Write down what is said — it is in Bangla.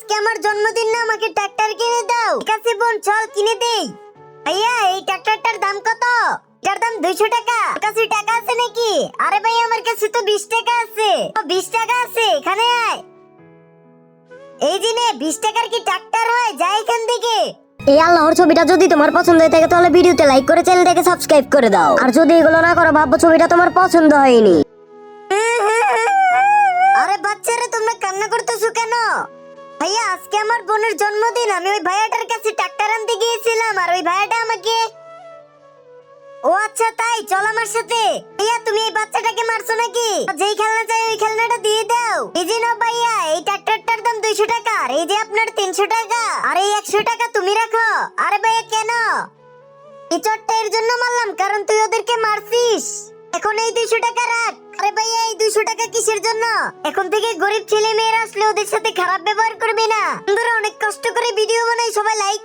আজকে আমার জন্মদিন না, আমাকে ট্রাক্টর কিনে দাও। ঠিক আছে বোন, চল কিনে দেই। ভাইয়া এই ট্রাক্টরটার দাম কত? এটার দাম 200 টাকা। তোর কাছে টাকা আছে নাকি? আরে ভাই আমার কাছে তো 20 টাকা আছে। 20 টাকা আছে, এখানে আয়। এই যে নে, 20 টাকার কি ট্রাক্টর হয়? যাই এখান থেকে। এই আল্লাহর ছবিটা যদি তোমার পছন্দ হয়ে থাকে তাহলে ভিডিওতে লাইক করে চ্যানেলটাকে সাবস্ক্রাইব করে দাও। আর যদি এগুলো না করো ভাববো ছবিটা তোমার পছন্দ হয়নি। আরে বাচ্চারা, তোমরা কান্না করতেছো কেন? ভাইয়া আজকে আমার বোনের জন্মদিন, আমি ওই ভাইয়াটার কাছে ট্রাক্টর আনতে গিয়েছিলাম, আর ওই ভাইয়াটা আমাকে। ও আচ্ছা তাই, চল আমার সাথে। ভাইয়া তুমি এই বাচ্চাটাকে মারছো নাকি? যেই খেলনা চাই ওই খেলনাটা দিয়ে দাও। এই যে নাও ভাইয়া, এই ট্রাক্টরটার দাম 200 টাকা, আর এই যে আপনার 300 টাকা, আর এই 100 টাকা তুমি রাখো। আরে ভাইয়া কেন? এই চোটটা এর জন্য মারলাম কারণ তুই ওদেরকে মারছিস। এখন এই 200 টাকা রাখ। আরে ভাইয়া এই 200 টাকা কিসের জন্য? এখন থেকে গরিব ছেলে মেয়েরা আসলে ওদের সাথে খারাপ ব্যবহার করবে না। বন্ধুরা অনেক কষ্ট করে ভিডিও বানাই, সবাই লাইক